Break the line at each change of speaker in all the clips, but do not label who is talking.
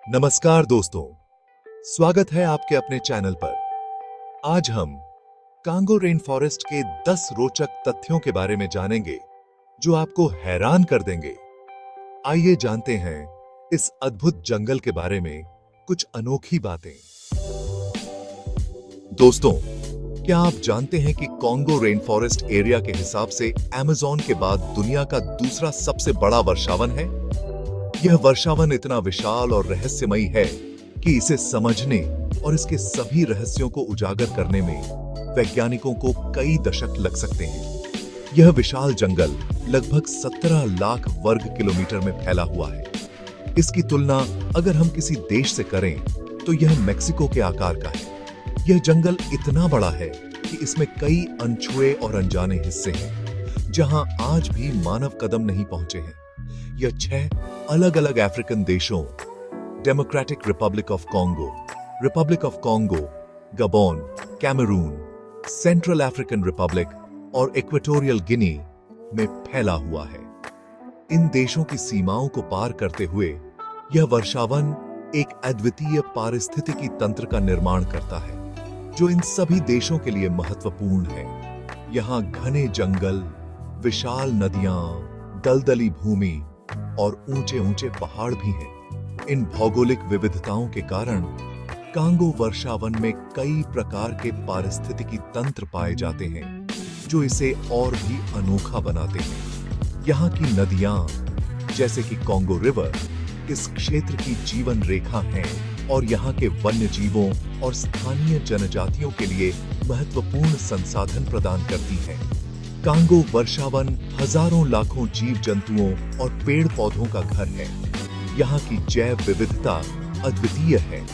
नमस्कार दोस्तों, स्वागत है आपके अपने चैनल पर। आज हम कांगो रेन फॉरेस्ट के 10 रोचक तथ्यों के बारे में जानेंगे जो आपको हैरान कर देंगे। आइए जानते हैं इस अद्भुत जंगल के बारे में कुछ अनोखी बातें। दोस्तों, क्या आप जानते हैं कि कांगो रेन फॉरेस्ट एरिया के हिसाब से अमेज़न के बाद दुनिया का दूसरा सबसे बड़ा वर्षावन है? यह वर्षावन इतना विशाल और रहस्यमयी है कि इसे समझने और इसके सभी रहस्यों को उजागर करने में वैज्ञानिकों को कई दशक लग सकते हैं। यह विशाल जंगल लगभग 17 लाख वर्ग किलोमीटर में फैला हुआ है। इसकी तुलना अगर हम किसी देश से करें तो यह मेक्सिको के आकार का है। यह जंगल इतना बड़ा है कि इसमें कई अनछुए और अनजाने हिस्से हैं, जहां आज भी मानव कदम नहीं पहुंचे हैं। यह 6 अलग-अलग अफ्रीकन देशों, Democratic Republic of Congo, Gabon, Cameroon, Central African Republic और इक्वेटोरियल गिनी में फैला हुआ है। इन देशों की सीमाओं को पार करते हुए यह वर्षावन एक अद्वितीय पारिस्थितिकी तंत्र का निर्माण करता है, जो इन सभी देशों के लिए महत्वपूर्ण है। यहाँ घने जंगल, विशाल नदियां, दलदली भूमि और ऊंचे-ऊंचे पहाड़ भी हैं। इन भौगोलिक विविधताओं के कारण कांगो वर्षावन में कई प्रकार के पारिस्थितिकी तंत्र पाए जाते हैं, जो इसे और भी अनोखा बनाते हैं। यहाँ की नदियां, जैसे कि कांगो रिवर, इस क्षेत्र की जीवन रेखा हैं और यहाँ के वन्य जीवों और स्थानीय जनजातियों के लिए महत्वपूर्ण संसाधन प्रदान करती हैं। कांगो वर्षावन हजारों लाखों जीव जंतुओं और पेड़ पौधों का घर है। यहाँ की जैव विविधता अद्वितीय है,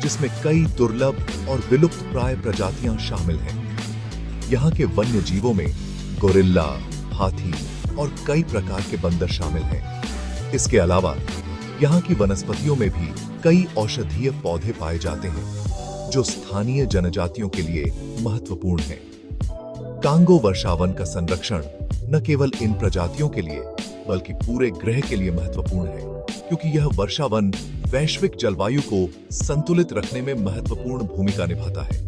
जिसमें कई दुर्लभ और विलुप्त प्राय प्रजातियां शामिल हैं। यहाँ के वन्य जीवों में गोरिल्ला, हाथी और कई प्रकार के बंदर शामिल हैं। इसके अलावा यहाँ की वनस्पतियों में भी कई औषधीय पौधे पाए जाते हैं, जो स्थानीय जनजातियों के लिए महत्वपूर्ण हैं। कांगो वर्षावन का संरक्षण न केवल इन प्रजातियों के लिए बल्कि पूरे ग्रह के लिए महत्वपूर्ण है, क्योंकि यह वर्षावन वैश्विक जलवायु को संतुलित रखने में महत्वपूर्ण भूमिका निभाता है।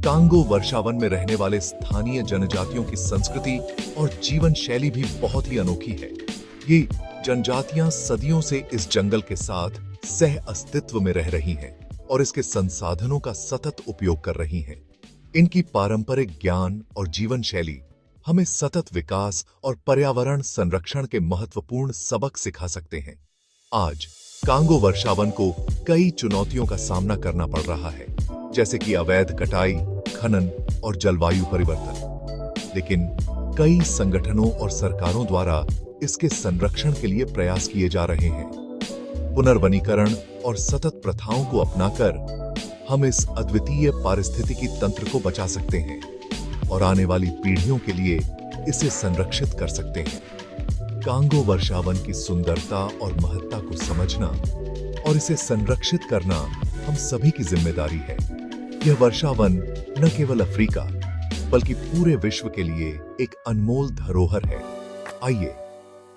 कांगो वर्षावन में रहने वाले स्थानीय जनजातियों की संस्कृति और जीवन शैली भी बहुत ही अनोखी है। ये जनजातियां सदियों से इस जंगल के साथ सह अस्तित्व में रह रही हैं और इसके संसाधनों का सतत उपयोग कर रही हैं। इनकी पारंपरिक ज्ञान और जीवन शैली हमें सतत विकास और पर्यावरण संरक्षण के महत्वपूर्ण सबक सिखा सकते हैं। आज कांगो वर्षावन को कई चुनौतियों का सामना करना पड़ रहा है, जैसे कि अवैध कटाई, खनन और जलवायु परिवर्तन। लेकिन कई संगठनों और सरकारों द्वारा इसके संरक्षण के लिए प्रयास किए जा रहे हैं। पुनर्वनीकरण और सतत प्रथाओं को अपनाकर हम इस अद्वितीय पारिस्थितिकी तंत्र को बचा सकते हैं और आने वाली पीढ़ियों के लिए इसे संरक्षित कर सकते हैं। कांगो वर्षावन की सुंदरता और महत्ता को समझना और इसे संरक्षित करना हम सभी की जिम्मेदारी है। यह वर्षावन न केवल अफ्रीका बल्कि पूरे विश्व के लिए एक अनमोल धरोहर है। आइए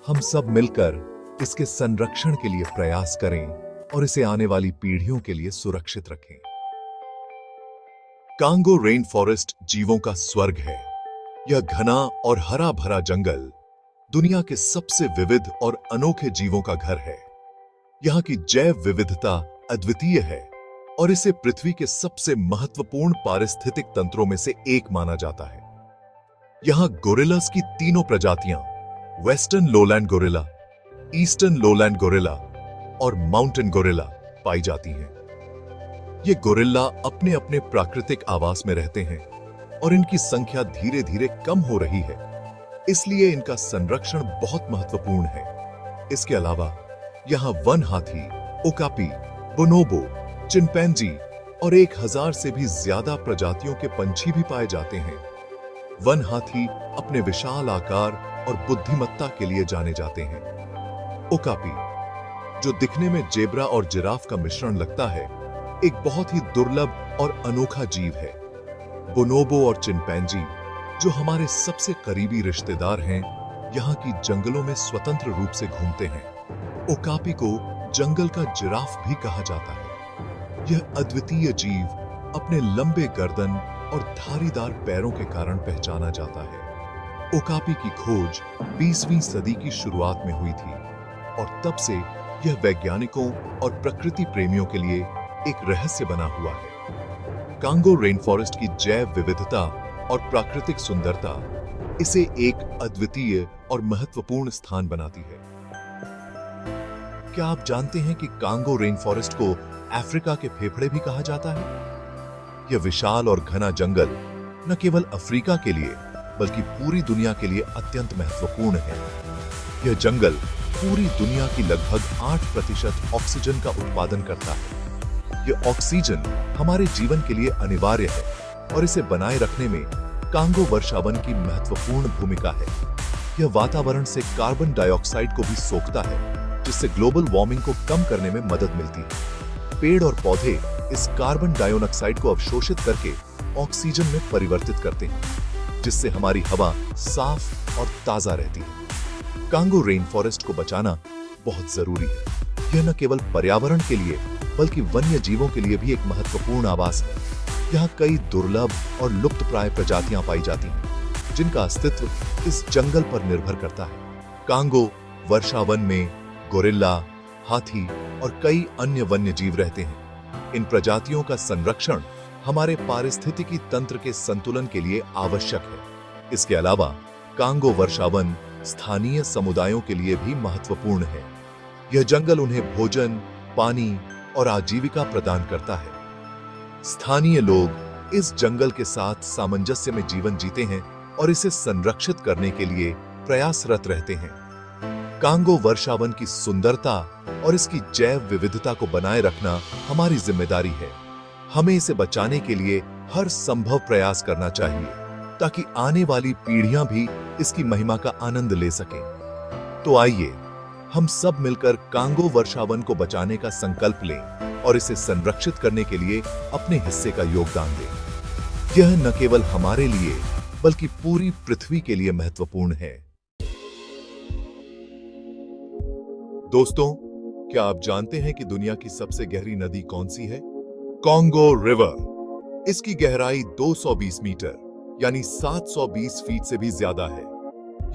हम सब मिलकर इसके संरक्षण के लिए प्रयास करें और इसे आने वाली पीढ़ियों के लिए सुरक्षित रखें। कांगो रेन फॉरेस्ट जीवों का स्वर्ग है। यह घना और हरा भरा जंगल दुनिया के सबसे विविध और अनोखे जीवों का घर है। यहाँ की जैव विविधता अद्वितीय है और इसे पृथ्वी के सबसे महत्वपूर्ण पारिस्थितिक तंत्रों में से एक माना जाता है। यहाँ गोरिल्लास की तीनों प्रजातियां, western lowland gorilla, eastern lowland gorilla और माउंटेन गोरिल्ला पाई जाती हैं। ये गोरिल्ला अपने अपने प्राकृतिक आवास में रहते हैं और इनकी संख्या धीरे धीरे कम हो रही है, इसलिए इनका संरक्षण बहुत महत्वपूर्ण है। इसके अलावा यहाँ वन हाथी, ओकापी, बोनोबो, चिंपैंजी और 1000 से भी ज्यादा प्रजातियों के पंछी भी पाए जाते हैं। वन हाथी अपने विशाल आकार और बुद्धिमत्ता के लिए जाने जाते हैं। ओकापी, जो दिखने में जेब्रा और जिराफ का मिश्रण लगता है, एक बहुत ही दुर्लभ और अनोखा जीव है। बोनोबो और चिंपैंजी, जो हमारे सबसे करीबी रिश्तेदार हैं, यहाँ की जंगलों में स्वतंत्र रूप से घूमते हैं। ओकापी को जंगल का जिराफ भी कहा जाता है। यह अद्वितीय जीव अपने लंबे गर्दन और धारीदार पैरों के कारण पहचाना जाता है। ओकापी की खोज 20वीं सदी की शुरुआत में हुई थी और तब से यह वैज्ञानिकों और प्रकृति प्रेमियों के लिए एक रहस्य बना हुआ है। कांगो रेन फॉरेस्ट की जैव विविधता और प्राकृतिक सुंदरता इसे एक अद्वितीय और महत्वपूर्ण स्थान बनाती है। क्या आप जानते हैं कि कांगो रेन फॉरेस्ट को अफ्रीका के फेफड़े भी कहा जाता है? यह विशाल और घना जंगल न केवल अफ्रीका के लिए बल्कि पूरी दुनिया के लिए अत्यंत महत्वपूर्ण है। यह जंगल पूरी दुनिया की लगभग 8% ऑक्सीजन का उत्पादन करता है। यह ऑक्सीजन हमारे जीवन के लिए अनिवार्य है और इसे बनाए रखने में कांगो वर्षावन की महत्वपूर्ण भूमिका है। यह वातावरण से कार्बन डाइऑक्साइड को भी सोखता है, जिससे ग्लोबल वार्मिंग को कम करने में मदद मिलती है। पेड़ और पौधे इस कार्बन डाइऑक्साइड को अवशोषित करके ऑक्सीजन में परिवर्तित करते हैं, जिससे हमारी हवा साफ और ताजा रहती है। कांगो रेन फॉरेस्ट को बचाना बहुत जरूरी है। यह न केवल पर्यावरण के लिए बल्कि वन्य जीवों के लिए भी एक महत्वपूर्ण आवास है। यहाँ कई दुर्लभ और लुप्तप्राय प्रजातियां पाई जाती हैं, जिनका अस्तित्व इस जंगल पर निर्भर करता है। कांगो वर्षावन में गोरिल्ला, हाथी और कई अन्य वन्य जीव रहते हैं। इन प्रजातियों का संरक्षण हमारे पारिस्थितिकी तंत्र के संतुलन के लिए आवश्यक है। इसके अलावा कांगो वर्षावन स्थानीय समुदायों के लिए भी महत्वपूर्ण है। यह जंगल उन्हें भोजन, पानी और आजीविका प्रदान करता है। स्थानीय लोग इस जंगल के साथ सामंजस्य में जीवन जीते हैं और इसे संरक्षित करने के लिए प्रयासरत रहते हैं। कांगो वर्षावन की सुंदरता और इसकी जैव विविधता को बनाए रखना हमारी जिम्मेदारी है। हमें इसे बचाने के लिए हर संभव प्रयास करना चाहिए, ताकि आने वाली पीढ़ियां भी इसकी महिमा का आनंद ले सकें। तो आइए हम सब मिलकर कांगो वर्षावन को बचाने का संकल्प लें और इसे संरक्षित करने के लिए अपने हिस्से का योगदान दें। यह न केवल हमारे लिए बल्कि पूरी पृथ्वी के लिए महत्वपूर्ण है। दोस्तों, क्या आप जानते हैं कि दुनिया की सबसे गहरी नदी कौन सी है? Congo river. इसकी गहराई 220 मीटर यानी 720 फीट से भी ज्यादा है।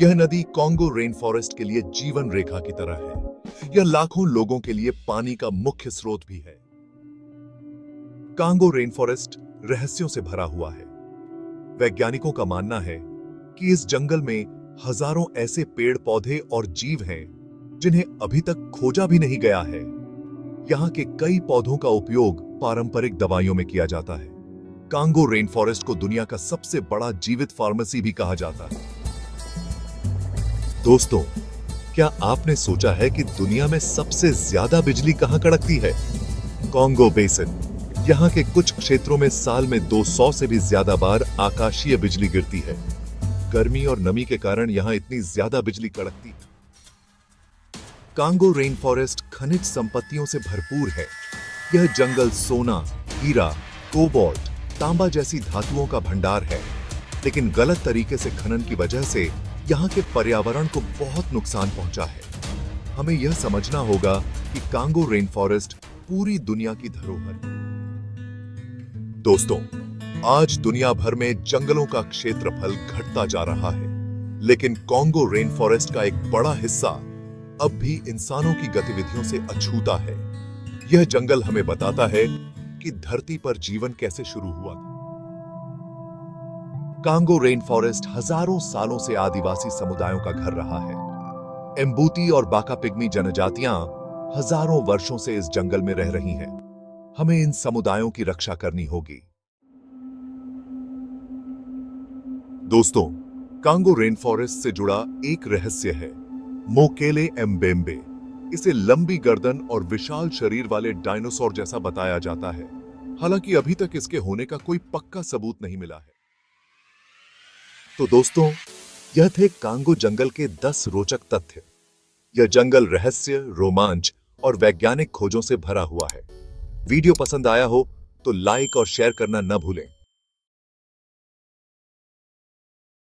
यह नदी कांगो रेन फॉरेस्ट के लिए जीवन रेखा की तरह है। यह लाखों लोगों के लिए पानी का मुख्य स्रोत भी है। कांगो रेन फॉरेस्ट रहस्यों से भरा हुआ है। वैज्ञानिकों का मानना है कि इस जंगल में हजारों ऐसे पेड़ पौधे और जीव हैं जिन्हें अभी तक खोजा भी नहीं गया है। यहाँ के कई पौधों का उपयोग पारंपरिक दवाइयों में किया जाता है। कांगो रेन फॉरेस्ट को दुनिया का सबसे बड़ा जीवित फार्मेसी भी कहा जाता है। दोस्तों, क्या आपने सोचा है कि दुनिया में सबसे ज्यादा बिजली कहां कड़कती है? Congo basin. यहाँ के कुछ क्षेत्रों में साल में 200 से भी ज्यादा बार आकाशीय बिजली गिरती है। गर्मी और नमी के कारण यहाँ इतनी ज्यादा बिजली कड़कती है। कांगो रेन फॉरेस्ट खनिज संपत्तियों से भरपूर है। यह जंगल सोना, हीरा, कोबाल्ट, तांबा जैसी धातुओं का भंडार है, लेकिन गलत तरीके से खनन की वजह से यहाँ के पर्यावरण को बहुत नुकसान पहुंचा है। हमें यह समझना होगा कि कांगो रेन फॉरेस्ट पूरी दुनिया की धरोहर है। दोस्तों, आज दुनिया भर में जंगलों का क्षेत्रफल घटता जा रहा है, लेकिन कांगो रेन फॉरेस्ट का एक बड़ा हिस्सा अब भी इंसानों की गतिविधियों से अछूता है। यह जंगल हमें बताता है कि धरती पर जीवन कैसे शुरू हुआ था। कांगो रेन फॉरेस्ट हजारों सालों से आदिवासी समुदायों का घर रहा है। एम्बूती और बाका पिग्मी जनजातियां हजारों वर्षों से इस जंगल में रह रही हैं। हमें इन समुदायों की रक्षा करनी होगी। दोस्तों, कांगो रेन फॉरेस्ट से जुड़ा एक रहस्य है मोकेले एम्बेम्बे। इसे लंबी गर्दन और विशाल शरीर वाले डायनासोर जैसा बताया जाता है, हालांकि अभी तक इसके होने का कोई पक्का सबूत नहीं मिला है। तो दोस्तों, यह थे कांगो जंगल के 10 रोचक तथ्य। यह जंगल रहस्य, रोमांच और वैज्ञानिक खोजों से भरा हुआ है। वीडियो पसंद आया हो तो लाइक और शेयर करना न भूलें।